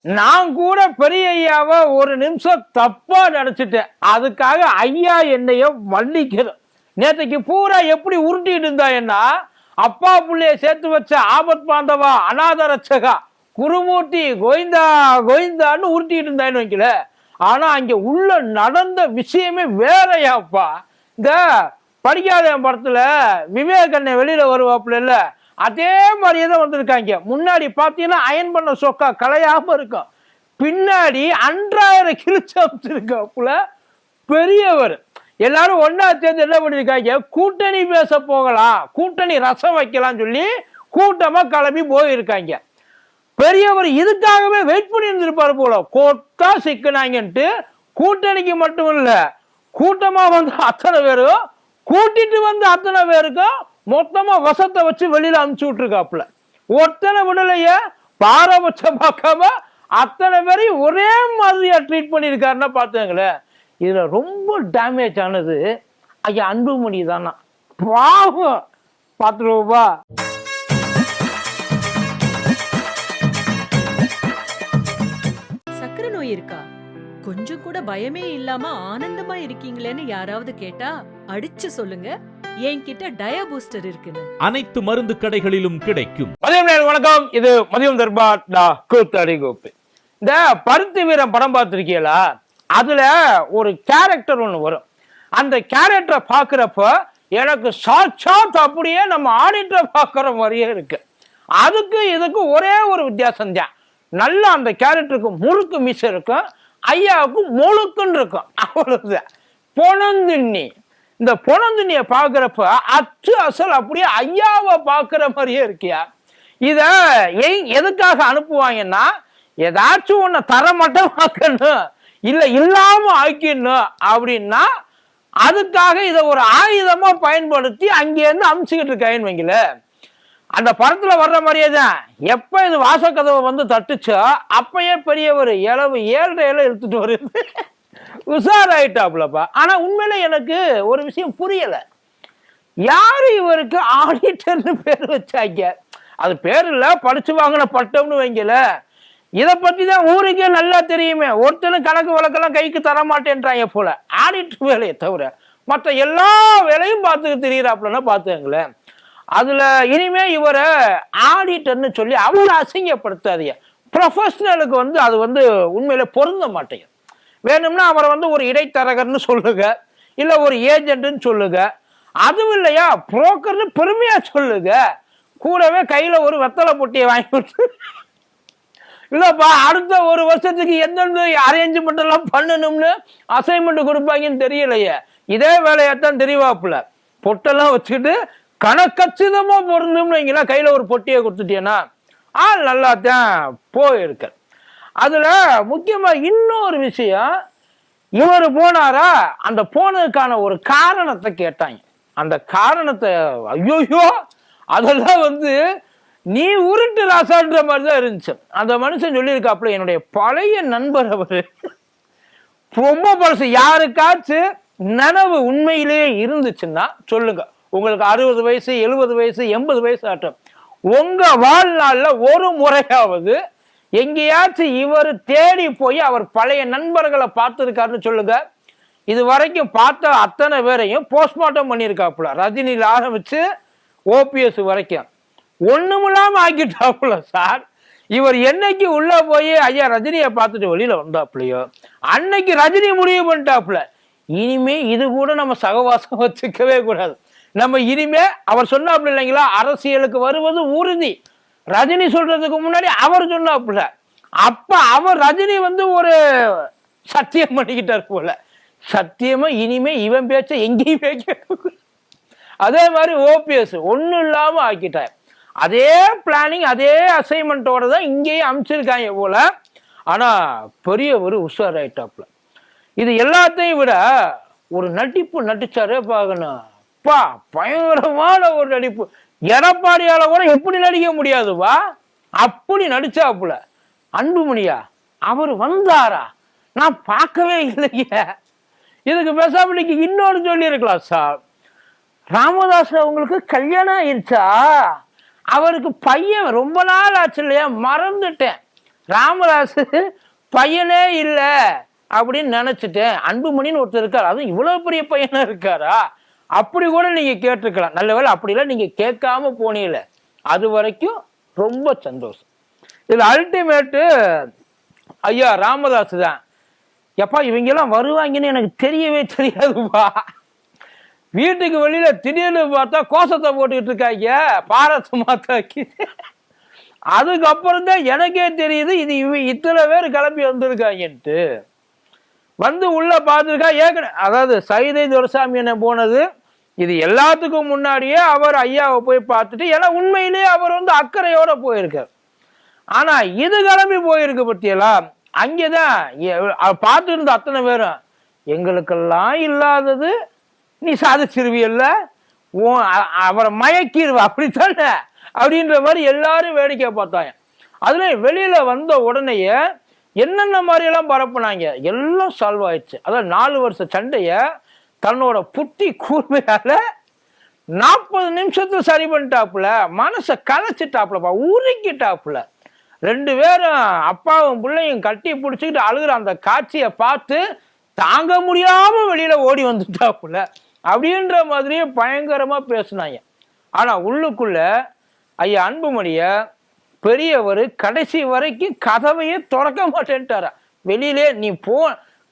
நான் கூட பெரிய ஐயாவை ஒரு நிமிஷம் தப்பா நினைச்சிட்டேன். அதுக்காக ஐயா என்னைய மன்னிக்கணும். நேற்றுக்கு பூரா எப்படி உருட்டிட்டு இருந்தாயன்னா, அப்பா புள்ளைய சேர்த்து வச்ச ஆபத் பாந்தவா அநாத ரட்சகா குருமூர்த்தி கோவிந்தா கோவிந்தான்னு உருட்டிட்டு இருந்தான்னு வைக்கல. ஆனா அங்க உள்ள நடந்த விஷயமே வேறையாப்பா. இந்த படிக்காத படத்துல விவேகண்ணை வெளியில வருவாப்புல இல்ல, அதே மாதிரியே தான் வந்திருக்காங்க. முன்னாடி பாத்தீங்கன்னா அயன் பண்ண சொக்கா கலையாம இருக்கும், பின்னாடி அன்றாயிரம் கிழிச்சு அமைச்சிருக்காப்புல பெரியவர். எல்லாரும் ஒன்னா சேர்ந்து என்ன பண்ணிருக்காங்க, கூட்டணி பேச போகலாம், கூட்டணி ரசம் வைக்கலாம் சொல்லி கூட்டமா கிளம்பி போயிருக்காங்க. பெரியவர் இதுக்காகவே வெயிட் பண்ணி இருந்திருப்பாரு போல. கோட்டா சிக்கினாங்கன்ட்டு கூட்டணிக்கு மட்டும் இல்ல, கூட்டமா வந்து அத்தனை பேரும் கூட்டிட்டு வந்து அத்தனை பேருக்கும் மொத்தமா வசத்தை வச்சு வெளியில அனுப்பிச்சு விட்டுருக்காப்புல. ஒருத்தனை விடலைய, பாரபட்சம் பார்க்காம அத்தனை பேரையும் ஒரே மாதிரியா ட்ரீட் பண்ணியிருக்காருன்னா பாத்துங்களேன். இதுல ரொம்ப டேமேஜ் ஆனது ஐயா அன்புமணி தானா. பாவம். பாத்துருவோம்பா. சக்கரை நோய் இருக்கா? கொஞ்சம் கூட பயமே இல்லாம ஆனந்தமா இருக்கீங்களேன்னு யாராவது கேட்டா அடிச்சு சொல்லுங்க, என்கிட்ட டயா பூஸ்டர் இருக்குன்னு. அனைத்து மருந்து கடைகளிலும் கிடைக்கும். மதியம் வணக்கம். இது மதியம் தர்பார் கூத்தடி கோப்பு. இந்த பருத்தி வீரன் படம் பார்த்திருக்கீங்களா? அதுல ஒரு கேரக்டர் ஒண்ணு வரும். அந்த கேரக்டரை பாக்குறப்ப எனக்கு சாட்சாத் அப்படியே நம்ம ஆடிட்டரை பாக்குற மாதிரியே இருக்கு. அதுக்கு இதுக்கு ஒரே ஒரு வித்தியாசம் தான். நல்லா அந்த கேரக்டருக்கு முறுக்கு மீச இருக்கும், ஐயாவுக்கு முழுக்குன்னு இருக்கும், அவ்வளவுதான். பொணந்துண்ணி. இந்த பொணந்துண்ணிய பாக்குறப்ப அச்சு அசல் அப்படியே ஐயாவை பாக்குற மாதிரியே இருக்கியா. இத எதுக்காக அனுப்புவாங்கன்னா, ஏதாச்சும் ஒன்ன தர மட்டும் ஆக்கணும், இல்ல இல்லாம ஆக்கிடணும் அப்படின்னா அதுக்காக இதை ஒரு ஆயுதமா பயன்படுத்தி அங்கேருந்து அமுச்சுக்கிட்டு இருக்காயின்னு வைங்கள. அந்த படத்துல வர்ற மாதிரியே தான். எப்ப இது வாசக்கதவை வந்து தட்டுச்சோ அப்பயே பெரியவர் இளவு 7.5 எடுத்துட்டு வருது. உஷாராயிட்டாப்லப்பா. ஆனா உண்மையில எனக்கு ஒரு விஷயம் புரியல. யாரு இவருக்கு ஆடிட்டர்னு பேர் வச்சாங்க? அது பேர் இல்ல, படிச்சு வாங்கின பட்டம்னு வைங்கல. இதை பத்தி தான் ஊருக்கே நல்லா தெரியுமே. ஒருத்தனும் கணக்கு வழக்கெல்லாம் கைக்கு தர மாட்டேன்றாங்க போல. ஆடிட்டர் வேலையை தவிர மற்ற எல்லா வேலையும் பார்த்துக்க தெரியுறாப்புலன்னா பார்த்துங்களேன். அதுல இனிமே இவரை ஆடிட்டர்னு சொல்லி அவரை அசிங்கப்படுத்தாதீங்க. ப்ரொஃபஷனலுக்கு வந்து அது வந்து உண்மையில பொருந்த மாட்டேங்க. வேணும்னா அவரை வந்து ஒரு இடைத்தரகர்னு சொல்லுங்க, இல்ல ஒரு ஏஜென்ட்னு சொல்லுங்க. அதுவும் இல்லையா, புரோக்கர்னு பெருமையா சொல்லுங்க. கூடவே கையில ஒரு வெத்தலை பொட்டியை வாங்கி கொடுத்து, இல்லப்பா அடுத்த ஒரு வருஷத்துக்கு எந்தெந்த அரேஞ்ச்மெண்ட் எல்லாம் பண்ணணும்னு அசைன்மெண்ட் கொடுப்பாங்கன்னு தெரியலையே. இதே வேலையாத்தான் தெரியவாப்புல. பொட்டெல்லாம் வச்சுக்கிட்டு கணக்கச்சிதமா பொருந்தும்னு வைங்களா, கையில ஒரு பொட்டியை கொடுத்துட்டேன்னா ஆள் நல்லா தான் போயிருக்க. அதுல முக்கியமா இன்னொரு விஷயம், இவர் போனாரா, அந்த போனதுக்கான ஒரு காரணத்தை கேட்டாங்க. அந்த காரணத்தை ஐயோயோ அதெல்லாம் வந்து நீ உருட்டு ராசான்ற மாதிரிதான் இருந்துச்சு. அந்த மனுஷன் சொல்லியிருக்காப்புல, என்னுடைய பழைய நண்பர் அவரு, ரொம்ப பழசு. யாருக்காச்சும் நனவு உண்மையிலேயே இருந்துச்சுன்னா சொல்லுங்க. உங்களுக்கு 60 வயசு 70 வயசு 80 வயசு ஆட்டும், உங்க வாழ்நாள்ல ஒரு முறையாவது எங்கேயாச்சும் இவர் தேடி போய் அவர் பழைய நண்பர்களை பார்த்துருக்காருன்னு சொல்லுங்க. இது வரைக்கும் பார்த்த அத்தனை பேரையும் போஸ்ட்மார்ட்டம் பண்ணியிருக்காப்புல. ரஜினியில் ஆரம்பிச்சு ஓபிஎஸ் வரைக்கும் ஒண்ணுமில்லாம ஆக்கிட்டாப்புல சார். இவர் என்னைக்கு உள்ள போய் ஐயா ரஜினியை பார்த்துட்டு வெளியில வந்தாப்புலையோ அன்னைக்கு ரஜினி முடிவு பண்ணிட்டாப்புல, இனிமே இது கூட நம்ம சகவாசம் வச்சுக்கவே கூடாது. நம்ம இனிமே அவர் சொன்னாப்புல இல்லைங்களா, அரசியலுக்கு வருவது உறுதி. ரஜினி சொல்றதுக்கு முன்னாடி அவர் சொன்னாப்புல. அப்ப அவர் ரஜினி வந்து ஒரு சத்தியம் பண்ணிக்கிட்டார் போல. சத்தியமா இனிமே இவன் பேச்ச எங்கேயுமே கேட்க. அதே மாதிரி ஓபிஎஸ் ஒன்னும் இல்லாம ஆக்கிட்டார். அதே பிளானிங் அதே அசைன்மெண்டோட தான் இங்கேயும் அமைச்சிருக்காங்க போல. ஆனா பெரிய ஒரு உஷாராயிட்டாப்புல. இது எல்லாத்தையும் விட ஒரு நடிப்பு நடிச்சாரே பார்க்கணும். பா பயங்கரமான ஒரு நடிப்பு. எடப்பாடியால கூட எப்படி நடிக்க முடியாதுவா, அப்படி நடிச்சாப்புல. அன்புமணியா அவர் வந்தாரா, நான் பார்க்கவே இல்லையே. இதுக்கு பேசாம இன்னொன்னு சொல்லி இருக்கலாம் சார். ராமதாஸ் அவங்களுக்கு கல்யாணம் ஆயிடுச்சா, அவருக்கு பையன் ரொம்ப நாள் ஆச்சு இல்லையா, மறந்துட்டேன். ராமதாஸ் பையனே இல்லை அப்படின்னு நினைச்சிட்டேன். அன்புமணின்னு ஒருத்தர் இருக்கார், அதுவும் இவ்வளவு பெரிய பையனா இருக்காரா அப்படி கூட நீங்க கேட்டிருக்கலாம். நல்ல வேளை அப்படிலாம் நீங்க கேட்காம போனீங்கள, அது வரைக்கும் ரொம்ப சந்தோஷம். இதுல அல்டிமேட்டு ஐயா ராமதாஸ் தான். எப்பா இவங்கெல்லாம் வருவாங்கன்னு எனக்கு தெரியவே தெரியாதுப்பா. வீட்டுக்கு வெளியில திடீர்னு பார்த்தா கோஷத்தை போட்டுக்கிட்டு இருக்காங்க பாரத் மாதாக்கு. அதுக்கப்புறம் தான் எனக்கே தெரியுது இது இத்தனை பேர் கிளம்பி வந்திருக்காங்கன்ட்டு. வந்து உள்ள பார்த்துருக்கா அதாவது சைதை துரைசாமி என்ன போனது இது எல்லாத்துக்கும் முன்னாடியே அவர் ஐயாவை போய் பார்த்துட்டு, ஏன்னா உண்மையிலேயே அவர் வந்து அக்கறையோட போயிருக்கார். ஆனா இது கிளம்பி போயிருக்கு பத்தியெல்லாம். அங்கேதான் பார்த்து இருந்த அத்தனை பேரும் எங்களுக்கெல்லாம் இல்லாதது நீ சாதிச்சிருவியல்ல, அவரை மயக்கிடுவ அப்படித்தானே அப்படின்ற மாதிரி எல்லாரும் வேடிக்கை பார்த்தாங்க. அதுல வெளியில வந்த உடனேயே என்னென்ன மாதிரி எல்லாம் பரப்புனாங்க, எல்லாம் சால்வ் ஆயிடுச்சு. அதாவது 4 வருஷ சண்டைய தன்னோட புத்தி கூர்மையால 40 நிமிஷத்துல சரி பண்ணிட்டாப்புல, மனசை கலைச்சிட்டாப்புலப்பா, உருக்கிட்டாப்புல. 2 பேரும் அப்பாவும் பிள்ளையும் கட்டி பிடிச்சிக்கிட்டு அழுகிற அந்த காட்சியை பார்த்து தாங்க முடியாம வெளியில ஓடி வந்துட்டாப்புல அப்படின்ற மாதிரியே பயங்கரமா பேசினாங்க. ஆனா உள்ளுக்குள்ள ஐயா அன்புமணிய பெரியவர் கடைசி வரைக்கும் கதவையே திறக்க மாட்டேன்ட்டாரா. வெளியிலே நீ போ,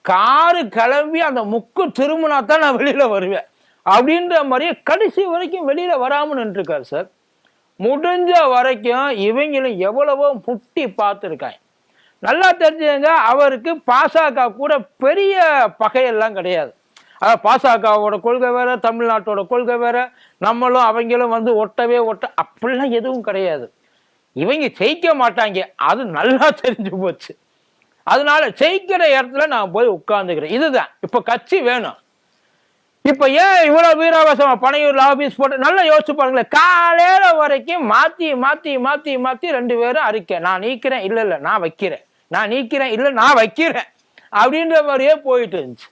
காரு கிளம்பி அந்த முக்கு திரும்பினா தான் நான் வெளியில வருவேன் அப்படின்ற மாதிரியே கடைசி வரைக்கும் வெளியில வராம நின்றுருக்காரு சார். முடிஞ்ச வரைக்கும் இவங்களும் எவ்வளவோ முட்டி பார்த்துருக்காங்க. நல்லா தெரிஞ்சுங்க, அவருக்கு பாசக கூட பெரிய பகையெல்லாம் கிடையாது. அதாவது பாசகவோட கொள்கை வேற, தமிழ்நாட்டோட கொள்கை வேற, நம்மளும் அவங்களும் வந்து ஒட்டவே அப்படிலாம் எதுவும் கிடையாது. இவங்க ஜெயிக்க மாட்டாங்க, அது நல்லா தெரிஞ்சு போச்சு. அதனால ஜெயிக்கிற இடத்துல நான் போய் உட்கார்ந்துக்கிறேன். இதுதான் இப்ப கட்சி வேணும். இப்ப ஏன் இவ்வளவு வீராவேசமா பனையூர்ல ஆபீஸ் போட்டு நல்லா யோசிச்சு பாருங்களேன். காலையில வரைக்கும் மாத்தி மாத்தி மாத்தி மாத்தி 2 பேரும் அறிக்கை, நான் நீக்கிறேன், இல்ல நான் வைக்கிறேன், நான் நீக்கிறேன், இல்ல நான் வைக்கிறேன் அப்படின்ற மாதிரியே போயிட்டு இருந்துச்சு.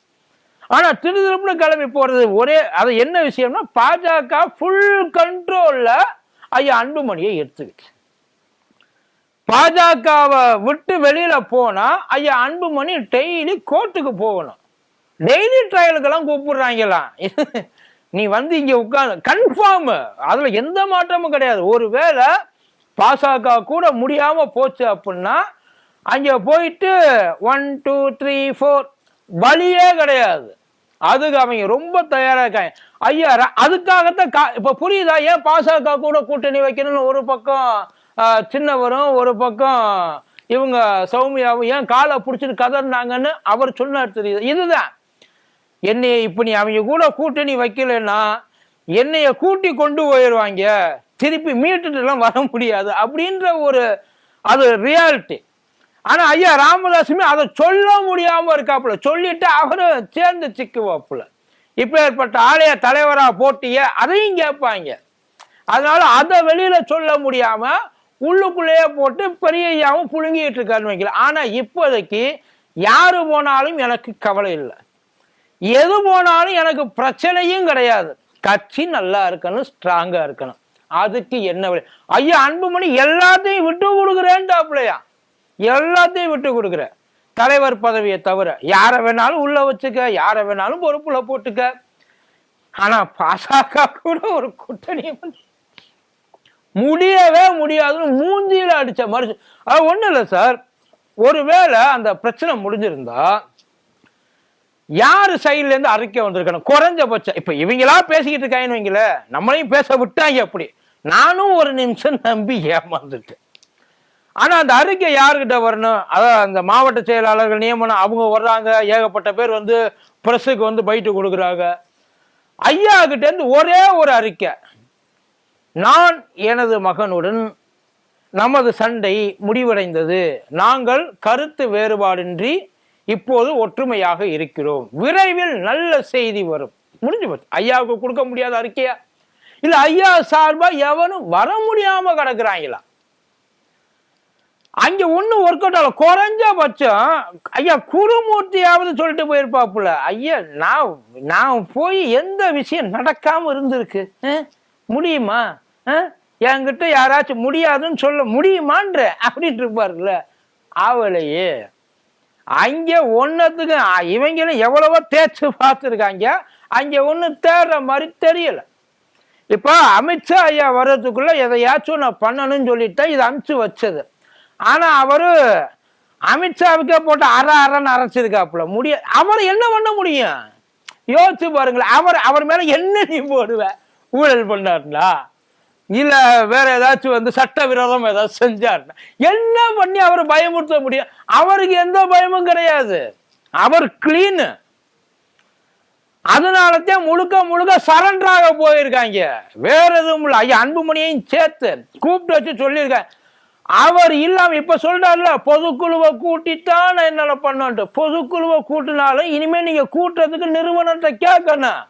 ஆனா திருதிருப்புன்னு கிளம்பி போறது ஒரே அது என்ன விஷயம்னா, பாஜக ஃபுல் கண்ட்ரோல்ல ஐயா அன்புமணியை எடுத்துக்கிட்டு பாஜகவை விட்டு வெளியில போனா ஐயா அன்புமணி டெய்லி கோர்ட்டுக்கு போகணும். டெய்லி ட்ரையலுக்கெல்லாம் கூப்பிடுறாங்கலாம். நீ வந்து இங்க உட்காந்து கன்ஃபார்ம், அதுல எந்த மாற்றமும் கிடையாது. ஒருவேளை பாஜக கூட முடியாம போச்சு அப்படின்னா அங்க போயிட்டு 1 2 3 4 வழியே கிடையாது. அதுக்கு அவங்க ரொம்ப தயாரா இருக்காங்க. ஐயா அதுக்காகத்தான் இப்ப புரியுதா ஏன் பாஜக கூட கூட்டணி வைக்கணும்னு ஒரு பக்கம் சின்னவரும் ஒரு பக்கம் இவங்க சௌமியாவும் ஏன் காலை பிடிச்சிட்டு கதறினாங்கன்னு அவர் சொன்னார். தெரியுது, இதுதான் என்னைய இப்ப நீ அவங்க கூட கூட்டணி வைக்கலன்னா என்னைய கூட்டி கொண்டு போயிடுவாங்க, திருப்பி மீட்டுட்டு எல்லாம் வர முடியாது அப்படின்ற ஒரு அது ரியாலிட்டி. ஆனா ஐயா ராமதாசுமே அதை சொல்ல முடியாம இருக்காப்புல, சொல்லிட்டு அவரும் சேர்ந்து சிக்குவாப்புல. இப்ப ஏற்பட்ட ஆலய தலைவரா போட்டிய அதையும் கேட்பாங்க. அதனால அதை வெளியில சொல்ல முடியாம உள்ளுக்குள்ளேயே போட்டு பெரிய ஐயாவும் புழுங்கிட்டு இருக்காருன்னு வைக்கல. ஆனா இப்போதைக்கு யாரு போனாலும் எனக்கு கவலை இல்லை, எது போனாலும் எனக்கு பிரச்சனையும் கிடையாது. கட்சி நல்லா இருக்கணும், ஸ்ட்ராங்கா இருக்கணும். அதுக்கு என்ன வழி? ஐயா அன்புமணி எல்லாத்தையும் விட்டு கொடுக்குறேன்டாப்லையா, எல்லாத்தையும் விட்டு கொடுக்குற. தலைவர் பதவியை தவிர யாரை வேணாலும் உள்ள வச்சுக்க, யாரை வேணாலும் பொறுப்புல போட்டுக்க. ஆனா பாஜக கூட ஒரு கூட்டணி முடியவே முடியாதுன்னு மூஞ்சியில அடிச்ச மாதிரி. அது ஒண்ணும் இல்லை சார், ஒருவேளை அந்த பிரச்சனை முடிஞ்சிருந்தா யாரு சைட்ல இருந்து அறிக்கை வந்திருக்கணும் குறைஞ்சபட்சம். இப்ப இவங்களா பேசிக்கிட்டு இருக்காங்கன்னு வைங்கள, நம்மளையும் பேச விட்டாங்க. அப்படி நானும் ஒரு நிமிஷம் நம்பி ஏமாந்துட்டேன். ஆனா அந்த அறிக்கை யாருக்கிட்ட வரணும்? அதான் அந்த மாவட்ட செயலாளர்கள் நியமனம், அவங்க வர்றாங்க, ஏகப்பட்ட பேர் வந்து பிரஸுக்கு வந்து பைட்டு கொடுக்குறாங்க. ஐயா கிட்ட இருந்து ஒரே ஒரு அறிக்கை, நான் எனது மகனுடன் நமது சண்டை முடிவடைந்தது, நாங்கள் கருத்து வேறுபாடின்றி இப்போது ஒற்றுமையாக இருக்கிறோம், விரைவில் நல்ல செய்தி வரும். முடிஞ்சு போச்சு. ஐயாவுக்கு கொடுக்க முடியாத அறிக்கையா? இல்ல ஐயா சார்பா எவனும் வர முடியாம கிடக்குறாங்களா? அங்க ஒண்ணு ஒர்க் அவுட் ஆகல. குறைஞ்சபட்சம் ஐயா குருமூர்த்தியாவது சொல்லிட்டு போயிருப்பாப்புல, ஐயா நான் போய் எந்த விஷயம் நடக்காம இருந்திருக்கு முடியுமா, என்கிட்ட யாராச்சும் முடியாதுன்னு சொல்ல முடியுமான்ற அப்படின்ட்டு இருப்பாருல்ல. ஆவலையே. அங்க ஒன்னத்துக்கு இவங்களும் எவ்வளவோ தேய்ச்சு பார்த்துருக்காங்க, அங்க ஒண்ணு தேடுற மாதிரி தெரியல. இப்ப அமித்ஷா ஐயா வர்றதுக்குள்ள எதையாச்சும் நான் பண்ணணும்னு சொல்லிட்டு இதை அனுப்பிச்சு வச்சது. ஆனா அவரு அமித்ஷாவுக்கே போட்டு அறன்னு அரைச்சிருக்காப்புல. அவர் என்ன பண்ண முடியும் யோசிச்சு பாருங்களேன். அவர் மேல என்ன நீ போடுவ? ஊழல் பண்ணாருங்களா, இல்ல வேற ஏதாச்சும் சட்டவிரோதம் ஏதாவது செஞ்சாருன்னா என்ன பண்ணி அவரை பயமுறுத்த முடியும்? அவருக்கு எந்த பயமும் கிடையாது, அவர் கிளீன். அதனாலதான் முழுக்க சரண்டராக போயிருக்காங்க, வேற எதுவும் இல்லை. ஐயா அன்புமணியையும் சேர்த்து கூப்பிட்டு வச்சு சொல்லியிருக்காங்க. அவர் இல்லாம இப்ப சொல்றாருல, பொதுக்குழுவை கூட்டித்தான் நான் என்னால பண்ணு. பொதுக்குழுவை கூட்டினாலும் இனிமே நீங்க கூட்டுறதுக்கு நிறுவனத்தை கேட்கணும்.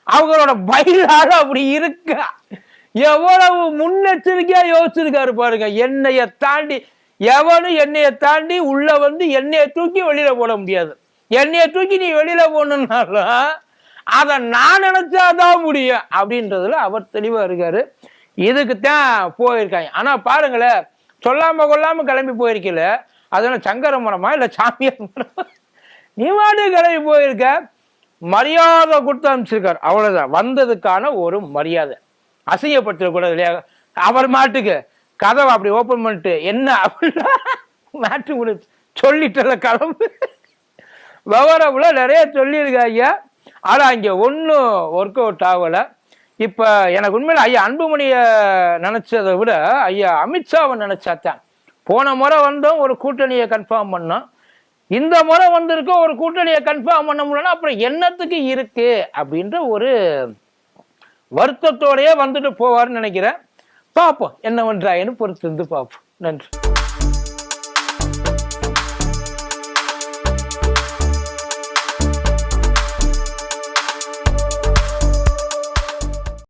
அவங்களோட பயிலால அப்படி இருக்க எவ்வளவு முன்னெச்சரிக்கையா யோசிச்சிருக்காரு பாருங்க. என்னைய தாண்டி எவனும் என்னைய தாண்டி உள்ள என்னைய தூக்கி வெளியில போட முடியாது. என்னைய தூக்கி நீ வெளியில போடணும்னாலும் அதை நான் நினைச்சாதான் முடியும் அப்படின்றதுல அவர் தெளிவா இருக்காரு. இதுக்குத்தான் போயிருக்காங்க. ஆனா பாருங்களேன், சொல்லாம கொள்ளாம கிளம்பி போயிருக்கல, அதனால சங்கர மரமா இல்ல சாமியார் மரமா, நீ மாட்டு கிளம்பி போயிருக்க, மரியாதை கொடுத்து அனுப்பிச்சிருக்காரு. அவ்வளவுதான் வந்ததுக்கான ஒரு மரியாதை. அசிங்கப்படுத்தக்கூடாது இல்லையா? அவர் மாட்டுக்கு கதவை அப்படி ஓபன் பண்ணிட்டு என்ன அப்படின்னா மாட்டு முடிச்சு சொல்லிட்டல கிளம்பு விவரம்ல நிறைய சொல்லியிருக்காங்க. ஆனா இங்க ஒன்னும் ஒர்க் அவுட் ஆகல. இப்ப எனக்கு உண்மையில ஐயா அன்புமணிய நினைச்சதை விட ஐயா அமித்ஷாவை நினைச்சாத்தான். போன முறை வந்தோம் ஒரு கூட்டணியை கன்ஃபார்ம் பண்ணோம், இந்த முறை வந்திருக்க ஒரு கூட்டணியை கன்ஃபார்ம் பண்ண முடியலன்னா அப்புறம் என்னத்துக்கு இருக்கு அப்படின்ற ஒரு வருத்தத்தோடயே வந்துட்டு போவார்னு நினைக்கிறேன். பார்ப்போம் என்ன பண்றாங்கன்னு பொறுத்து பார்ப்போம். நன்றி.